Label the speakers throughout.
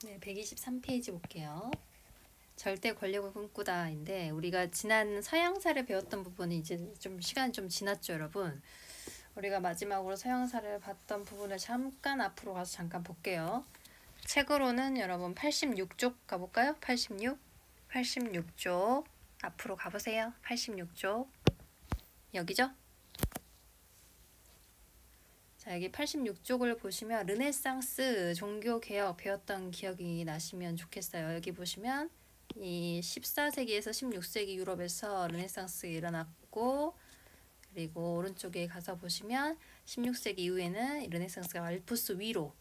Speaker 1: 네, 123페이지 볼게요. 절대 권력을 꿈꾸다인데 우리가 지난 서양사를 배웠던 부분이 이제 좀 시간이 좀 지났죠, 여러분. 우리가 마지막으로 서양사를 봤던 부분을 잠깐 앞으로 가서 잠깐 볼게요. 책으로는 여러분 86쪽 가볼까요? 86쪽 앞으로 가보세요. 86쪽 여기죠? 자, 여기 86쪽을 보시면 르네상스 종교개혁 배웠던 기억이 나시면 좋겠어요. 여기 보시면 이 14세기에서 16세기 유럽에서 르네상스 일어났고, 그리고 오른쪽에 가서 보시면 16세기 이후에는 르네상스가 알프스 위로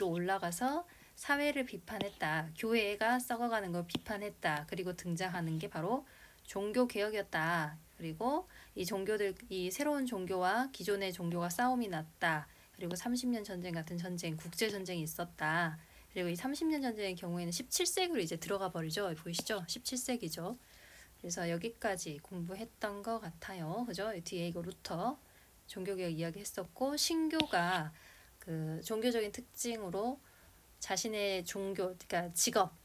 Speaker 1: 올라가서 사회를 비판했다. 교회가 썩어가는 걸 비판했다. 그리고 등장하는 게 바로 종교개혁이었다. 그리고 이 새로운 종교와 기존의 종교가 싸움이 났다. 그리고 30년 전쟁 같은 전쟁, 국제전쟁이 있었다. 그리고 이 30년 전쟁의 경우에는 17세기로 이제 들어가 버리죠. 보이시죠? 17세기죠. 그래서 여기까지 공부했던 것 같아요. 그죠? 뒤에 이거 루터 종교개혁 이야기 했었고, 신교가 그 종교적인 특징으로 자신의 종교, 그러니까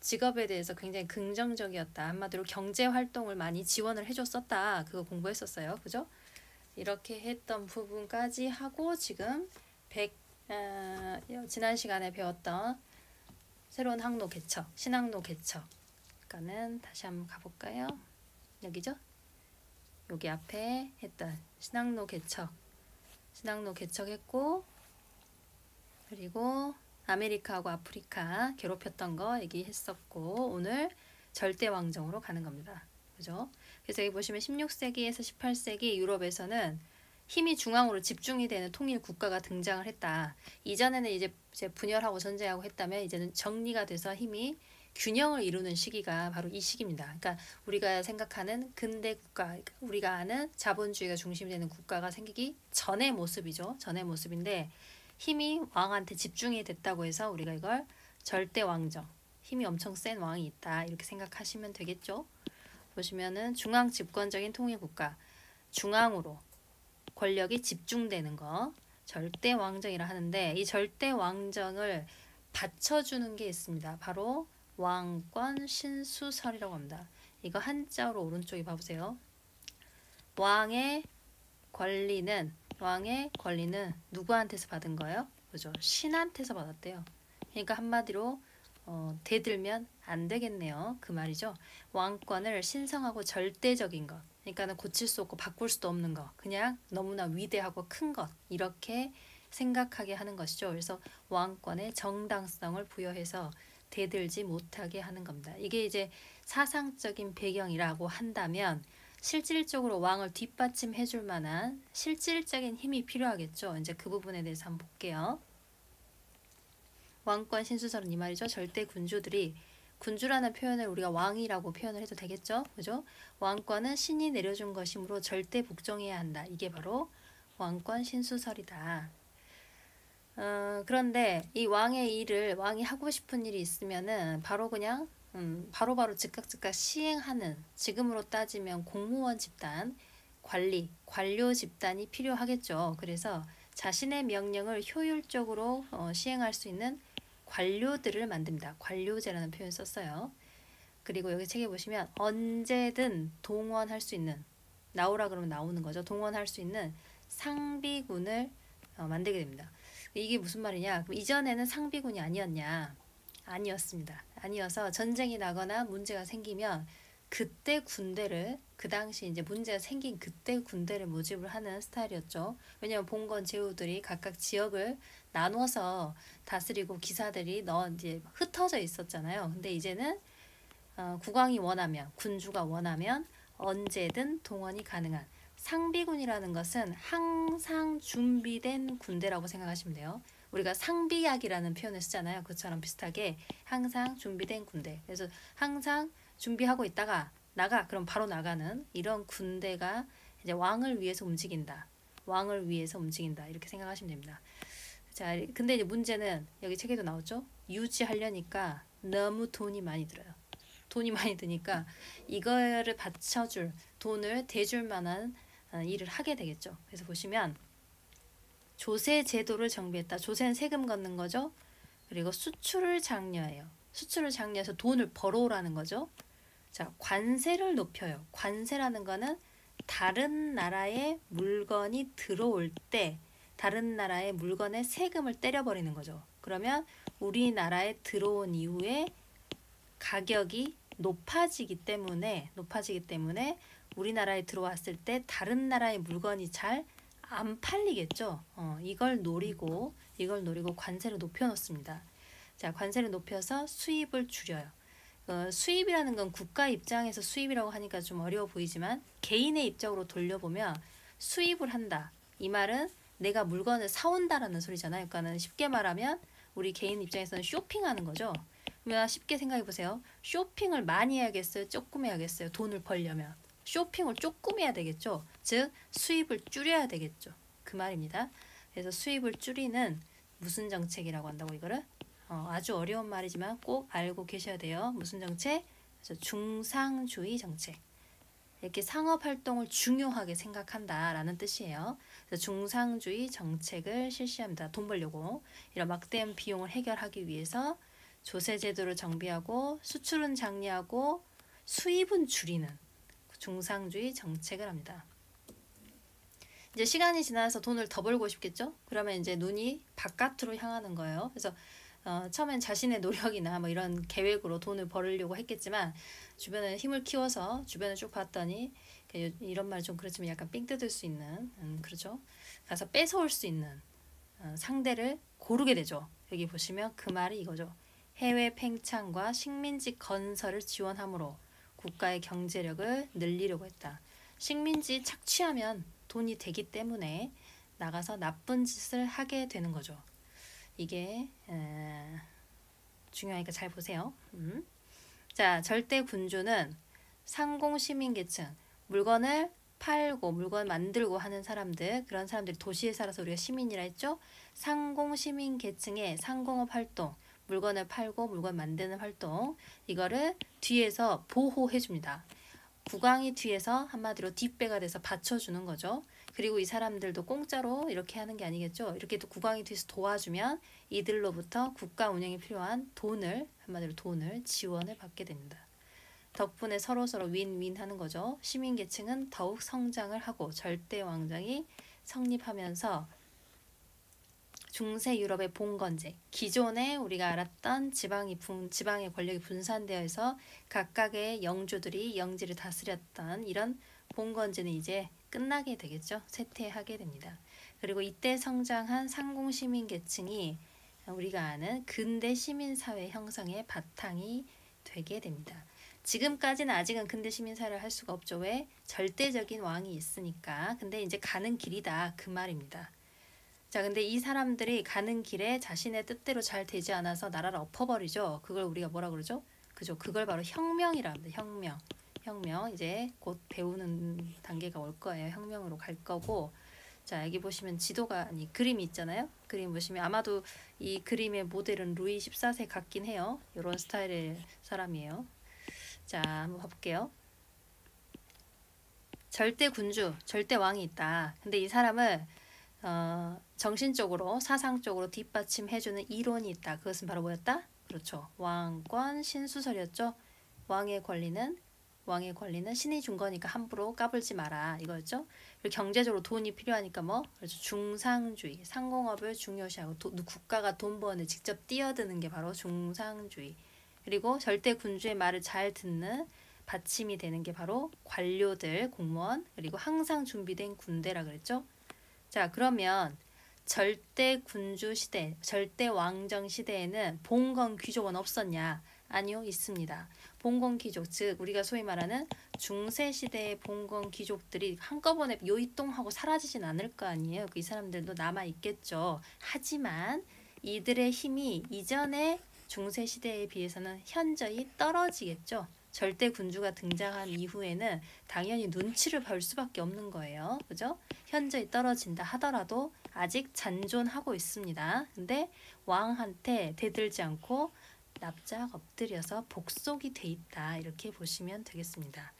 Speaker 1: 직업에 대해서 굉장히 긍정적이었다. 한마디로 경제 활동을 많이 지원을 해줬었다. 그거 공부했었어요. 그죠? 이렇게 했던 부분까지 하고 지금 지난 시간에 배웠던 새로운 항로 개척, 신항로 개척. 그러니까는 다시 한번 가볼까요? 여기죠? 여기 앞에 했던 신항로 개척했고, 그리고 아메리카하고 아프리카 괴롭혔던 거 얘기했었고, 오늘 절대왕정으로 가는 겁니다. 그죠? 그래서 여기 보시면 16세기에서 18세기 유럽에서는 힘이 중앙으로 집중이 되는 통일 국가가 등장을 했다. 이전에는 이제 분열하고 전쟁하고 했다면 이제는 정리가 돼서 힘이 균형을 이루는 시기가 바로 이 시기입니다. 그러니까 우리가 생각하는 근대 국가, 그러니까 우리가 아는 자본주의가 중심이 되는 국가가 생기기 전의 모습이죠. 전의 모습인데 힘이 왕한테 집중이 됐다고 해서 우리가 이걸 절대왕정, 힘이 엄청 센 왕이 있다 이렇게 생각하시면 되겠죠. 보시면은 중앙 집권적인 통일국가, 중앙으로 권력이 집중되는 거 절대왕정이라 하는데, 이 절대왕정을 받쳐주는 게 있습니다. 바로 왕권 신수설이라고 합니다. 이거 한자로 오른쪽에 봐보세요. 왕의 권리는 누구한테서 받은 거예요? 그죠? 신한테서 받았대요. 그러니까 한마디로 대들면 안 되겠네요. 그 말이죠. 왕권을 신성하고 절대적인 것, 그러니까는 고칠 수 없고 바꿀 수도 없는 것, 그냥 너무나 위대하고 큰 것, 이렇게 생각하게 하는 것이죠. 그래서 왕권의 정당성을 부여해서 대들지 못하게 하는 겁니다. 이게 이제 사상적인 배경이라고 한다면 실질적으로 왕을 뒷받침해 줄 만한 실질적인 힘이 필요하겠죠. 이제 그 부분에 대해서 한번 볼게요. 왕권 신수설은 이 말이죠. 절대 군주라는 표현을 우리가 왕이라고 표현을 해도 되겠죠. 그죠? 왕권은 신이 내려준 것이므로 절대 복종해야 한다. 이게 바로 왕권 신수설이다. 그런데 이 왕이 하고 싶은 일이 있으면은 바로 그냥 바로바로 즉각 시행하는, 지금으로 따지면 공무원 집단, 관료 집단이 필요하겠죠. 그래서 자신의 명령을 효율적으로 시행할 수 있는 관료들을 만듭니다. 관료제라는 표현 썼어요. 그리고 여기 책에 보시면 언제든 동원할 수 있는, 나오라 그러면 나오는 거죠. 동원할 수 있는 상비군을 만들게 됩니다. 이게 무슨 말이냐? 이전에는 상비군이 아니었냐? 아니었습니다. 아니어서 전쟁이 나거나 문제가 생기면 그때 군대를, 그 당시 이제 문제가 생긴 그때 군대를 모집을 하는 스타일이었죠. 왜냐하면 봉건 제후들이 각각 지역을 나눠서 다스리고 기사들이 이제 흩어져 있었잖아요. 근데 이제는 국왕이 원하면, 군주가 원하면 언제든 동원이 가능한, 상비군이라는 것은 항상 준비된 군대라고 생각하시면 돼요. 우리가 상비약이라는 표현을 쓰잖아요. 그것처럼 비슷하게 항상 준비된 군대. 그래서 항상 준비하고 있다가 그럼 바로 나가는 이런 군대가 이제 왕을 위해서 움직인다. 이렇게 생각하시면 됩니다. 자, 근데 이제 문제는 여기 책에도 나오죠. 유지하려니까 너무 돈이 많이 들어요. 돈이 많이 드니까 이거를 받쳐줄, 돈을 대줄 만한 일을 하게 되겠죠. 그래서 보시면 조세 제도를 정비했다. 조세는 세금 걷는 거죠. 그리고 수출을 장려해요. 수출을 장려해서 돈을 벌어오라는 거죠. 자, 관세를 높여요. 관세라는 거는 다른 나라의 물건이 들어올 때 다른 나라의 물건에 세금을 때려버리는 거죠. 그러면 우리나라에 들어온 이후에 가격이 높아지기 때문에 우리나라에 들어왔을 때 다른 나라의 물건이 잘 안 팔리겠죠. 이걸 노리고 관세를 높여 놓습니다. 자, 관세를 높여서 수입을 줄여요. 수입이라는 건 국가 입장에서 수입이라고 하니까 좀 어려워 보이지만 개인의 입장으로 돌려보면 수입을 한다. 이 말은 내가 물건을 사온다라는 소리잖아요. 그러니까는 쉽게 말하면 우리 개인 입장에서는 쇼핑하는 거죠. 그러면 쉽게 생각해 보세요. 쇼핑을 많이 해야겠어요? 조금 해야겠어요? 돈을 벌려면. 쇼핑을 조금 해야 되겠죠. 즉 수입을 줄여야 되겠죠. 그 말입니다. 그래서 수입을 줄이는 무슨 정책이라고 한다고 이거를? 아주 어려운 말이지만 꼭 알고 계셔야 돼요. 무슨 정책? 그래서 중상주의 정책. 이렇게 상업활동을 중요하게 생각한다라는 뜻이에요. 그래서 중상주의 정책을 실시합니다. 돈 벌려고. 이런 막대한 비용을 해결하기 위해서 조세제도를 정비하고 수출은 장려하고 수입은 줄이는 중상주의 정책을 합니다. 이제 시간이 지나서 돈을 더 벌고 싶겠죠? 그러면 이제 눈이 바깥으로 향하는 거예요. 그래서 처음엔 자신의 노력이나 뭐 이런 계획으로 돈을 벌으려고 했겠지만 주변에 힘을 키워서 주변을 쭉 봤더니 이런 말 좀 그렇지만 약간 삥 뜯을 수 있는 그렇죠? 가서 뺏어올 수 있는 상대를 고르게 되죠. 여기 보시면 그 말이 이거죠. 해외 팽창과 식민지 건설을 지원함으로 국가의 경제력을 늘리려고 했다. 식민지 착취하면 돈이 되기 때문에 나가서 나쁜 짓을 하게 되는 거죠. 이게 중요하니까 잘 보세요. 자, 절대 군주는 상공 시민계층, 물건을 팔고 물건 만들고 하는 사람들, 그런 사람들이 도시에 살아서 우리가 시민이라 했죠. 상공 시민계층의 상공업 활동, 물건을 팔고 물건 만드는 활동, 이거를 뒤에서 보호해 줍니다. 국왕이 뒤에서 한마디로 뒷배가 돼서 받쳐주는 거죠. 그리고 이 사람들도 공짜로 이렇게 하는 게 아니겠죠. 이렇게 또 국왕이 뒤에서 도와주면 이들로부터 국가 운영에 필요한 돈을, 한마디로 돈을 지원을 받게 됩니다. 덕분에 서로서로 윈윈 하는 거죠. 시민계층은 더욱 성장을 하고 절대왕정이 성립하면서 중세 유럽의 봉건제, 기존에 우리가 알았던 지방의 권력이 분산되어 있어 각각의 영주들이 영지를 다스렸던 이런 봉건제는 이제 끝나게 되겠죠. 쇠퇴하게 됩니다. 그리고 이때 성장한 상공시민계층이 우리가 아는 근대 시민사회 형성의 바탕이 되게 됩니다. 지금까지는 아직은 근대 시민사회를 할 수가 없죠. 왜? 절대적인 왕이 있으니까. 근데 이제 가는 길이다 그 말입니다. 자, 근데 이 사람들이 가는 길에 자신의 뜻대로 잘 되지 않아서 나라를 엎어버리죠. 그걸 우리가 뭐라 그러죠? 그죠? 그걸 바로 혁명이라 합니다. 혁명. 이제 곧 배우는 단계가 올 거예요. 혁명으로 갈 거고. 자, 여기 보시면 지도가 아니 그림이 있잖아요. 그림 보시면 아마도 이 그림의 모델은 루이 14세 같긴 해요. 이런 스타일의 사람이에요. 자, 한번 봐볼게요. 절대 군주, 절대 왕이 있다. 근데 이 사람을 정신적으로 사상적으로 뒷받침해주는 이론이 있다. 그것은 바로 뭐였다? 그렇죠. 왕권 신수설이었죠. 왕의 권리는 신이 준 거니까 함부로 까불지 마라 이거였죠. 그리고 경제적으로 돈이 필요하니까 뭐 그렇죠. 중상주의, 상공업을 중요시하고 국가가 돈 버는데 직접 뛰어드는 게 바로 중상주의. 그리고 절대 군주의 말을 잘 듣는 받침이 되는 게 바로 관료들, 공무원, 그리고 항상 준비된 군대라 그랬죠. 자, 그러면 절대 군주 시대, 절대 왕정 시대에는 봉건 귀족은 없었냐? 아니요, 있습니다. 봉건 귀족, 즉 우리가 소위 말하는 중세 시대의 봉건 귀족들이 한꺼번에 요이똥하고 사라지진 않을 거 아니에요. 이 사람들도 남아 있겠죠. 하지만 이들의 힘이 이전의 중세 시대에 비해서는 현저히 떨어지겠죠. 절대 군주가 등장한 이후에는 당연히 눈치를 볼 수밖에 없는 거예요. 그죠? 현저히 떨어진다 하더라도 아직 잔존하고 있습니다. 근데 왕한테 대들지 않고 납작 엎드려서 복속이 돼 있다. 이렇게 보시면 되겠습니다.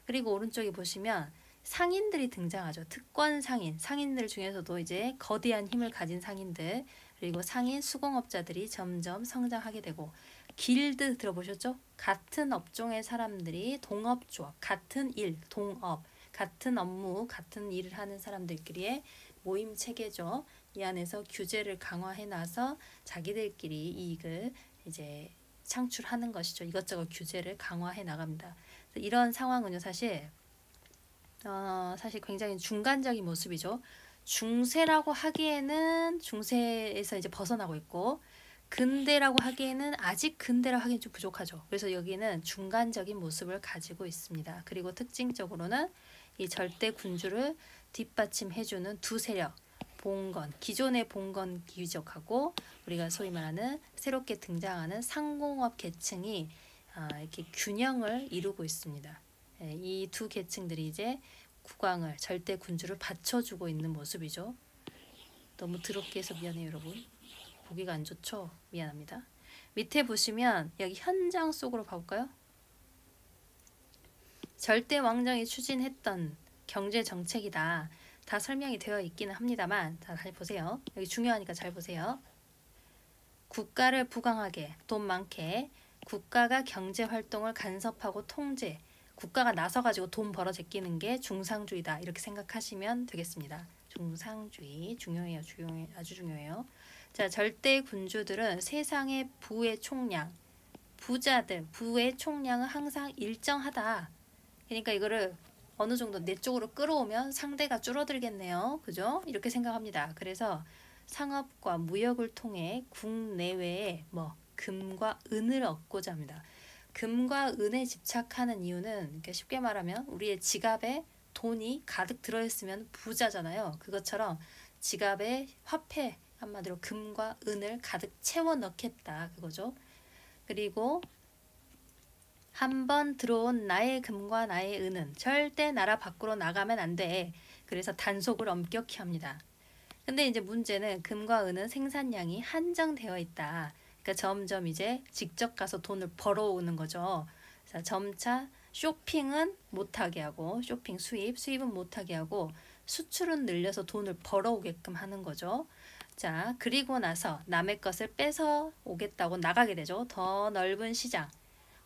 Speaker 1: 그리고 오른쪽에 보시면 상인들이 등장하죠. 특권 상인, 상인들 중에서도 이제 거대한 힘을 가진 상인들, 그리고 상인 수공업자들이 점점 성장하게 되고 길드 들어보셨죠? 같은 업종의 사람들이 동업조합, 같은 일, 동업, 같은 업무, 같은 일을 하는 사람들끼리의 모임 체계죠. 이 안에서 규제를 강화해 놔서 자기들끼리 이익을 이제 창출하는 것이죠. 이것저것 규제를 강화해 나갑니다. 이런 상황은요, 사실 굉장히 중간적인 모습이죠. 중세라고 하기에는 중세에서 이제 벗어나고 있고, 근대라고 하기에는 아직 근대라고 하기엔 좀 부족하죠. 그래서 여기는 중간적인 모습을 가지고 있습니다. 그리고 특징적으로는 이 절대 군주를 뒷받침해주는 두 세력, 봉건, 기존의 봉건 귀족하고 우리가 소위 말하는 새롭게 등장하는 상공업 계층이 이렇게 균형을 이루고 있습니다. 이 두 계층들이 이제 국왕을, 절대 군주를 받쳐주고 있는 모습이죠. 너무 더럽게 해서 미안해요, 여러분. 보기가 안 좋죠? 미안합니다. 밑에 보시면 여기 현장 속으로 가볼까요? 절대 왕정이 추진했던 경제 정책이다. 다 설명이 되어 있기는 합니다만, 자, 잘 보세요. 여기 중요하니까 잘 보세요. 국가를 부강하게, 돈 많게, 국가가 경제 활동을 간섭하고 통제, 국가가 나서가지고 돈 벌어 제끼는 게 중상주의다. 이렇게 생각하시면 되겠습니다. 중상주의 중요해요. 아주 중요해요. 자, 절대 군주들은 세상의 부의 총량, 부자들, 부의 총량은 항상 일정하다. 그러니까 이거를 어느 정도 내 쪽으로 끌어오면 상대가 줄어들겠네요. 그죠? 이렇게 생각합니다. 그래서 상업과 무역을 통해 국내외에 금과 은을 얻고자 합니다. 금과 은에 집착하는 이유는 그러니까 쉽게 말하면 우리의 지갑에 돈이 가득 들어있으면 부자잖아요. 그것처럼 지갑에 화폐, 한마디로 금과 은을 가득 채워 넣겠다. 그거죠. 그리고 한번 들어온 나의 금과 나의 은은 절대 나라 밖으로 나가면 안 돼. 그래서 단속을 엄격히 합니다. 근데 이제 문제는 금과 은은 생산량이 한정되어 있다. 그러니까 점점 이제 직접 가서 돈을 벌어오는 거죠. 자, 점차 쇼핑은 못하게 하고, 쇼핑 수입은 못하게 하고, 수출은 늘려서 돈을 벌어오게끔 하는 거죠. 자, 그리고 나서 남의 것을 뺏어 오겠다고 나가게 되죠. 더 넓은 시장.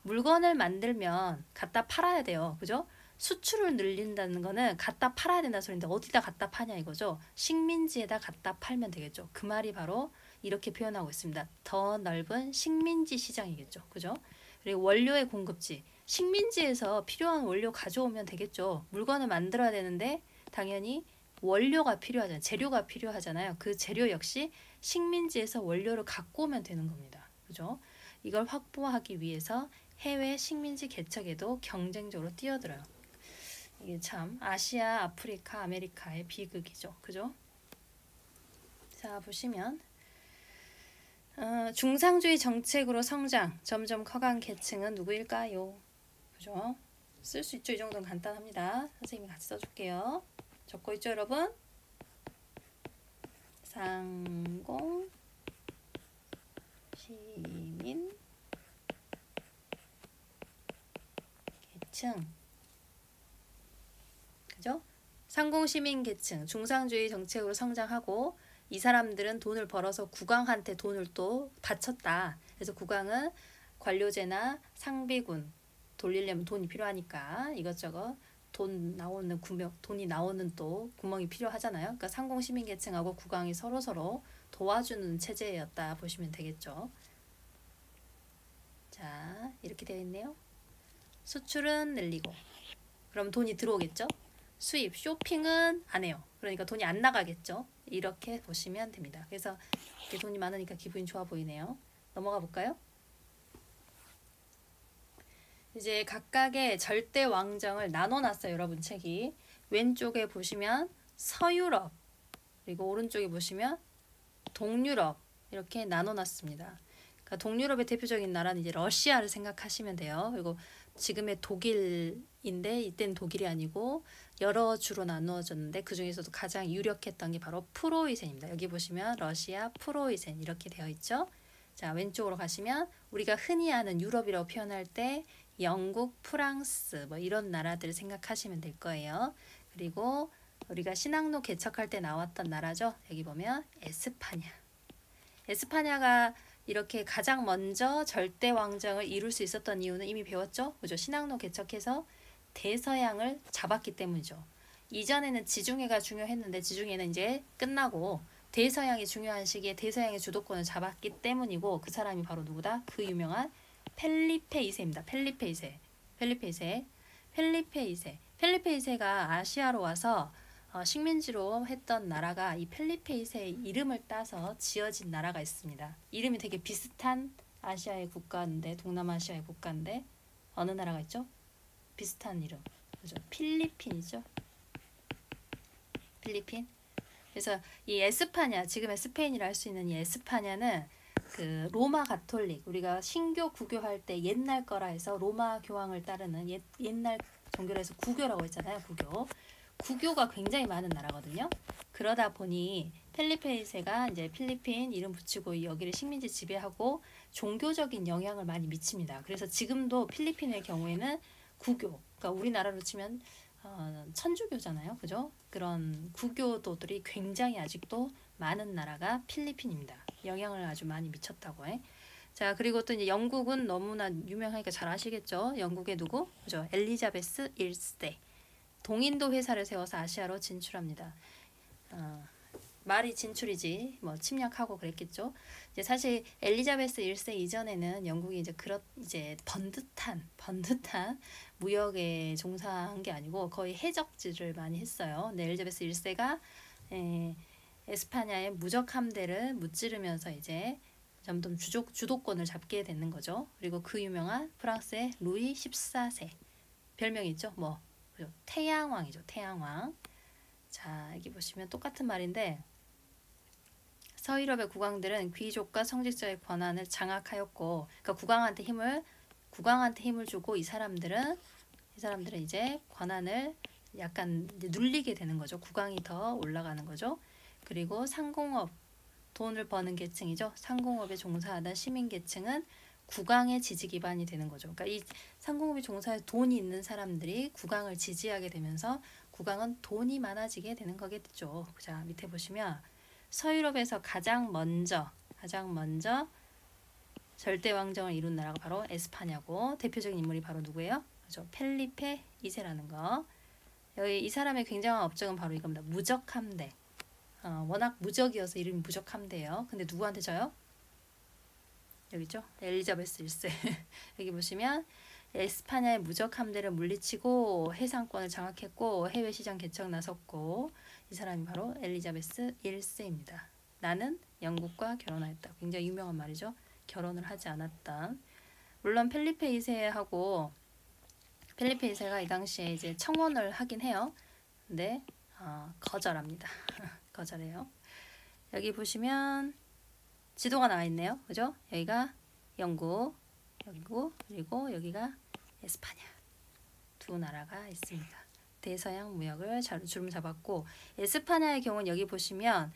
Speaker 1: 물건을 만들면 갖다 팔아야 돼요. 그죠? 수출을 늘린다는 거는 갖다 팔아야 된다는 소리인데 어디다 갖다 파냐 이거죠. 식민지에다 갖다 팔면 되겠죠. 그 말이 바로 이렇게 표현하고 있습니다. 더 넓은 식민지 시장이겠죠. 그죠? 그리고 원료의 공급지. 식민지에서 필요한 원료 가져오면 되겠죠. 물건을 만들어야 되는데 당연히 원료가 필요하잖아요. 재료가 필요하잖아요. 그 재료 역시 식민지에서 원료를 갖고 오면 되는 겁니다. 그죠? 이걸 확보하기 위해서 해외 식민지 개척에도 경쟁적으로 뛰어들어요. 이게 참 아시아, 아프리카, 아메리카의 비극이죠. 그죠? 자, 보시면 중상주의 정책으로 성장, 점점 커간 계층은 누구일까요? 그죠? 쓸 수 있죠. 이 정도는 간단합니다. 선생님이 같이 써줄게요. 적고 있죠, 여러분? 상공, 시민, 계층. 그죠? 상공시민 계층, 중상주의 정책으로 성장하고 이 사람들은 돈을 벌어서 국왕한테 돈을 또 바쳤다. 그래서 국왕은 관료제나 상비군 돌리려면 돈이 필요하니까 이것저것 돈이 나오는 또 구멍이 필요하잖아요. 그러니까 상공시민 계층하고 국왕이 서로 도와주는 체제였다 보시면 되겠죠. 자, 이렇게 되어 있네요. 수출은 늘리고 그럼 돈이 들어오겠죠. 수입, 쇼핑은 안 해요. 그러니까 돈이 안 나가겠죠. 이렇게 보시면 됩니다. 그래서 이렇게 돈이 많으니까 기분이 좋아 보이네요. 넘어가 볼까요? 이제 각각의 절대 왕정을 나눠놨어요. 여러분 책이. 왼쪽에 보시면 서유럽, 그리고 오른쪽에 보시면 동유럽 이렇게 나눠놨습니다. 그러니까 동유럽의 대표적인 나라는 이제 러시아를 생각하시면 돼요. 그리고 지금의 독일인데 이때는 독일이 아니고 여러 주로 나누어졌는데 그 중에서도 가장 유력했던 게 바로 프로이센입니다. 여기 보시면 러시아, 프로이센 이렇게 되어 있죠. 자, 왼쪽으로 가시면 우리가 흔히 아는 유럽이라고 표현할 때 영국, 프랑스 이런 나라들을 생각하시면 될 거예요. 그리고 우리가 신학로 개척할 때 나왔던 나라죠. 여기 보면 에스파냐. 에스파냐가 이렇게 가장 먼저 절대 왕정을 이룰 수 있었던 이유는 이미 배웠죠? 그죠? 신학로 개척해서 대서양을 잡았기 때문이죠. 이전에는 지중해가 중요했는데 지중해는 이제 끝나고 대서양이 중요한 시기에 대서양의 주도권을 잡았기 때문이고 그 사람이 바로 누구다? 그 유명한 펠리페 2세입니다. 펠리페 2세. 펠리페 2세. 펠리페 2세. 펠리페 2세가 아시아로 와서 식민지로 했던 나라가 이 펠리페 2세의 이름을 따서 지어진 나라가 있습니다. 이름이 되게 비슷한 아시아의 국가인데 동남아시아의 국가인데 어느 나라가 있죠? 비슷한 이름. 그죠? 필리핀이죠. 필리핀. 그래서 이 에스파냐, 지금의 스페인이라 할 수 있는 이 에스파냐는 그 로마 가톨릭, 우리가 신교 구교할 때 옛날 거라 해서 로마 교황을 따르는 옛날 종교라 해서 구교라고 했잖아요. 구교가 굉장히 많은 나라거든요. 그러다 보니 펠리페 2세가 이제 필리핀 이름 붙이고 여기를 식민지 지배하고 종교적인 영향을 많이 미칩니다. 그래서 지금도 필리핀의 경우에는 구교, 그러니까 우리나라로 치면 천주교잖아요. 그죠? 그런 구교도들이 굉장히 아직도 많은 나라가 필리핀입니다. 영향을 아주 많이 미쳤다고 해. 자, 그리고 또 이제 영국은 너무나 유명하니까 잘 아시겠죠? 영국의 누구? 그죠? 엘리자베스 1세. 동인도 회사를 세워서 아시아로 진출합니다. 말이 진출이지 뭐 침략하고 그랬겠죠. 이제 사실 엘리자베스 1세 이전에는 영국이 이제 번듯한 무역에 종사한 게 아니고 거의 해적질을 많이 했어요. 근데 엘리자베스 1세가 에스파냐의 무적 함대를 무찌르면서 이제 점점 주도권을 잡게 되는 거죠. 그리고 그 유명한 프랑스의 루이 14세 별명이 있죠. 뭐 태양왕이죠. 태양왕. 자, 여기 보시면 똑같은 말인데 서유럽의 국왕들은 귀족과 성직자의 권한을 장악하였고, 그러니까 국왕한테 힘을 주고 이 사람들은 이제 권한을 약간 이제 눌리게 되는 거죠. 국왕이 더 올라가는 거죠. 그리고 상공업, 돈을 버는 계층이죠. 상공업에 종사하던 시민 계층은 국왕의 지지 기반이 되는 거죠. 그러니까 이 상공업에 종사해 돈이 있는 사람들이 국왕을 지지하게 되면서 국왕은 돈이 많아지게 되는 거겠죠. 자, 밑에 보시면 서유럽에서 가장 먼저 절대 왕정을 이룬 나라가 바로 에스파냐고, 대표적인 인물이 바로 누구예요? 그렇죠? 펠리페 2세라는 거. 여기 이 사람의 굉장한 업적은 바로 이겁니다. 무적함대. 워낙 무적이어서 이름이 무적함대예요. 근데 누구한테 져요? 여기죠? 엘리자베스 1세. 여기 보시면 에스파냐의 무적 함대를 물리치고 해상권을 장악했고 해외 시장 개척 나섰고, 이 사람이 바로 엘리자베스 1세입니다. 나는 영국과 결혼하였다. 굉장히 유명한 말이죠. 결혼을 하지 않았다. 물론 펠리페 2세하고 펠리페 2세가 이 당시에 이제 청혼을 하긴 해요. 근데 거절합니다. 거절해요. 여기 보시면 지도가 나와 있네요. 그죠? 여기가 영국, 여기고, 그리고 여기가 에스파냐. 두 나라가 있습니다. 대서양 무역을 주름 잡았고, 에스파냐의 경우는 여기 보시면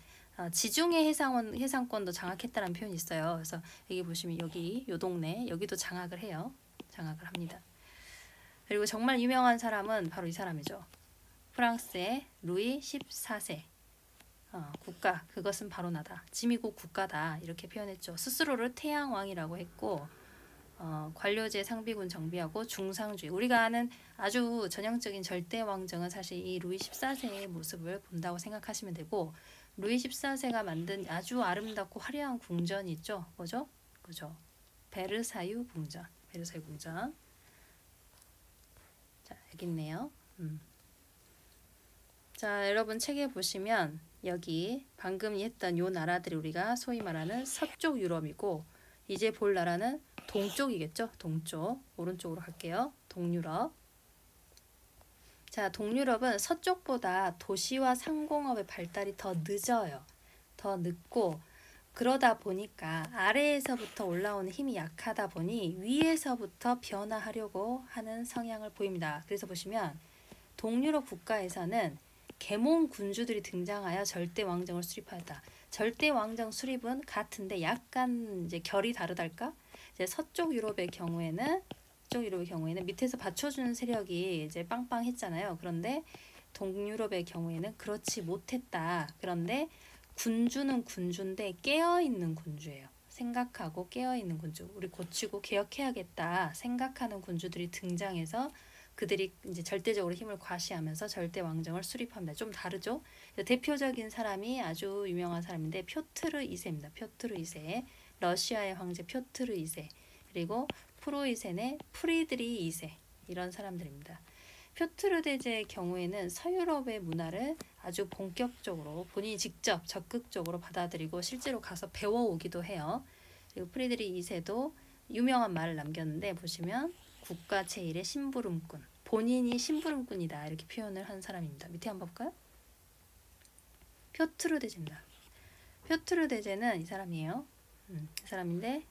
Speaker 1: 지중해 해상권도 장악했다는 표현이 있어요. 그래서 여기 보시면 여기 요 동네 여기도 장악을 해요. 장악을 합니다. 그리고 정말 유명한 사람은 바로 이 사람이죠. 프랑스의 루이 14세. 국가, 그것은 바로 나다. 지미국 국가다. 이렇게 표현했죠. 스스로를 태양왕이라고 했고, 관료제 상비군 정비하고 중상주의. 우리가 아는 아주 전형적인 절대 왕정은 사실 이 루이 14세의 모습을 본다고 생각하시면 되고, 루이 14세가 만든 아주 아름답고 화려한 궁전이 있죠. 뭐죠? 그죠? 베르사유 궁전. 베르사유 궁전. 자, 여기 있네요. 자, 여러분 책에 보시면 여기 방금 했던 요 나라들이 우리가 소위 말하는 서쪽 유럽이고, 이제 볼 나라는 동쪽이겠죠. 동쪽. 오른쪽으로 갈게요. 동유럽. 자, 동유럽은 서쪽보다 도시와 상공업의 발달이 더 늦어요. 더 늦고, 그러다 보니까 아래에서부터 올라오는 힘이 약하다 보니 위에서부터 변화하려고 하는 성향을 보입니다. 그래서 보시면 동유럽 국가에서는 계몽 군주들이 등장하여 절대 왕정을 수립하였다. 절대 왕정 수립은 같은데 약간 이제 결이 다르달까? 이제 서쪽 유럽의 경우에는 밑에서 받쳐주는 세력이 이제 빵빵했잖아요. 그런데 동유럽의 경우에는 그렇지 못했다. 그런데 군주는 군주인데 깨어있는 군주예요. 생각하고 깨어있는 군주. 우리 고치고 개혁해야겠다 생각하는 군주들이 등장해서 그들이 이제 절대적으로 힘을 과시하면서 절대 왕정을 수립합니다. 좀 다르죠? 대표적인 사람이 아주 유명한 사람인데 표트르 2세입니다. 표트르 2세. 러시아의 황제 표트르 2세. 그리고 프로이센의 프리드리 2세. 이런 사람들입니다. 표트르 대제의 경우에는 서유럽의 문화를 아주 본격적으로 본인이 직접 적극적으로 받아들이고 실제로 가서 배워오기도 해요. 그리고 프리드리 2세도 유명한 말을 남겼는데 보시면 국가 제1의 심부름꾼, 본인이 심부름꾼이다 이렇게 표현을 한 사람입니다. 밑에 한번 볼까요? 표트르 대제입니다. 표트르 대제는 이 사람이에요. 이 사람인데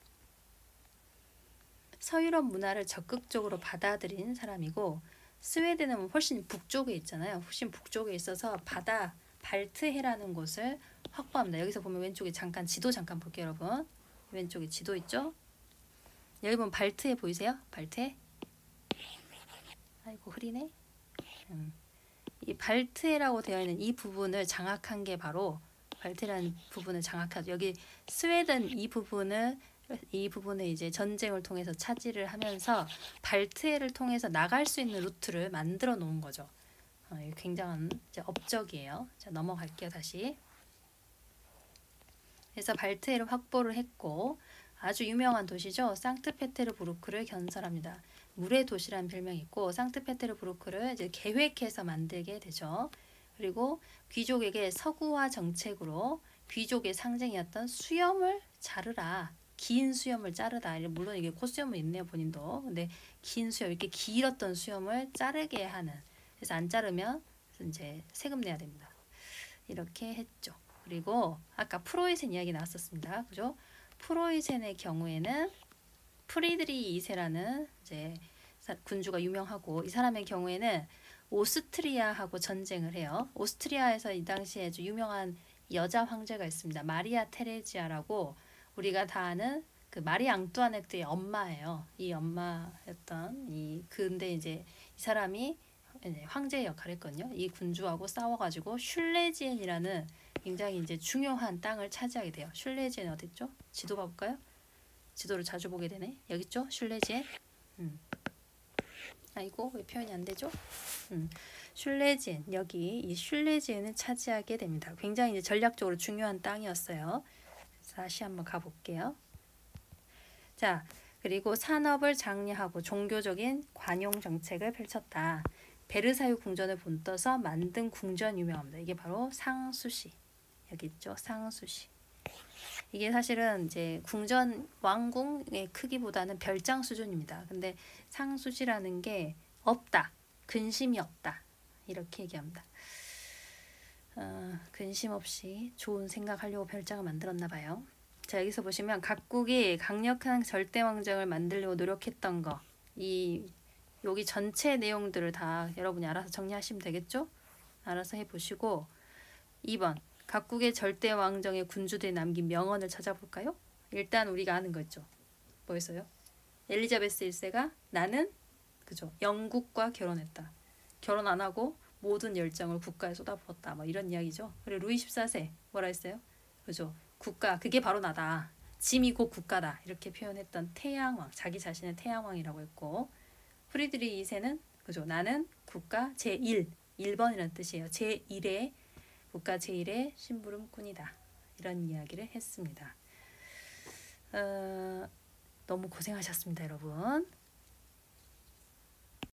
Speaker 1: 서유럽 문화를 적극적으로 받아들인 사람이고 스웨덴은 훨씬 북쪽에 있잖아요. 훨씬 북쪽에 있어서 바다 발트해라는 곳을 확보합니다. 여기서 보면 왼쪽에 잠깐 지도 잠깐 볼게요, 여러분. 왼쪽에 지도 있죠? 여기 보면 발트해 보이세요? 발트해? 아이고 흐리네. 이 발트해라고 되어 있는 이 부분을 장악한 게 바로 발트해라는 부분을 장악하죠. 여기 스웨덴 이 부분을 이제 전쟁을 통해서 차지를 하면서 발트해를 통해서 나갈 수 있는 루트를 만들어 놓은 거죠. 굉장한 이제 업적이에요. 자, 넘어갈게요, 다시. 그래서 발트해를 확보를 했고 아주 유명한 도시죠. 상트페테르부르크를 건설합니다. 물의 도시라는 별명이 있고 상트페테르부르크를 이제 계획해서 만들게 되죠. 그리고 귀족에게 서구화 정책으로 귀족의 상징이었던 수염을 자르라. 긴 수염을 자르다. 물론 이게 콧수염은 있네요, 본인도. 근데 긴 수염, 이렇게 길었던 수염을 자르게 하는. 그래서 안 자르면 이제 세금 내야 됩니다. 이렇게 했죠. 그리고 아까 프로이센 이야기 나왔었습니다. 그죠? 프로이센의 경우에는 프리드리 2세라는 이제 군주가 유명하고 이 사람의 경우에는 오스트리아하고 전쟁을 해요. 오스트리아에서 이 당시에 아주 유명한 여자 황제가 있습니다. 마리아 테레지아라고 우리가 다 아는 그 마리 앙뚜아네트의 엄마예요. 이 엄마였던 근데 이제 이 사람이 황제의 역할을 했거든요. 이 군주하고 싸워가지고 슐레지엔이라는 굉장히 이제 중요한 땅을 차지하게 돼요. 슐레지엔 어딨죠? 지도 봐볼까요? 지도를 자주 보게 되네. 여기 있죠? 슐레지엔. 아이고 왜 표현이 안 되죠? 슐레지엔 여기 이 슐레지엔을 차지하게 됩니다. 굉장히 이제 전략적으로 중요한 땅이었어요. 다시 한번 가볼게요. 자, 그리고 산업을 장려하고 종교적인 관용 정책을 펼쳤다. 베르사유 궁전을 본떠서 만든 궁전 유명합니다. 이게 바로 상수시. 여기 있죠? 상수시. 이게 사실은 이제 궁전 왕궁의 크기보다는 별장 수준입니다. 근데 상수시라는 게 없다. 근심이 없다. 이렇게 얘기합니다. 근심 없이 좋은 생각하려고 별장을 만들었나 봐요. 자, 여기서 보시면 각국이 강력한 절대 왕정을 만들려고 노력했던 거. 여기 전체 내용들을 다 여러분이 알아서 정리하시면 되겠죠? 알아서 해보시고 2번 각국의 절대 왕정의 군주들이 남긴 명언을 찾아볼까요? 일단 우리가 아는 거 있죠. 뭐였어요? 엘리자베스 1세가 나는 그죠? 영국과 결혼했다. 결혼 안 하고 모든 열정을 국가에 쏟아부었다. 뭐 이런 이야기죠. 그리고 루이 14세 뭐라 했어요? 그죠? 국가 그게 바로 나다. 짐이 곧 국가다. 이렇게 표현했던 태양왕, 자기 자신을 태양왕이라고 했고 프리드리 2세는 그죠? 나는 국가 제1, 1번이라는 뜻이에요. 제1의 국가 제1의 심부름꾼이다. 이런 이야기를 했습니다. 너무 고생하셨습니다, 여러분.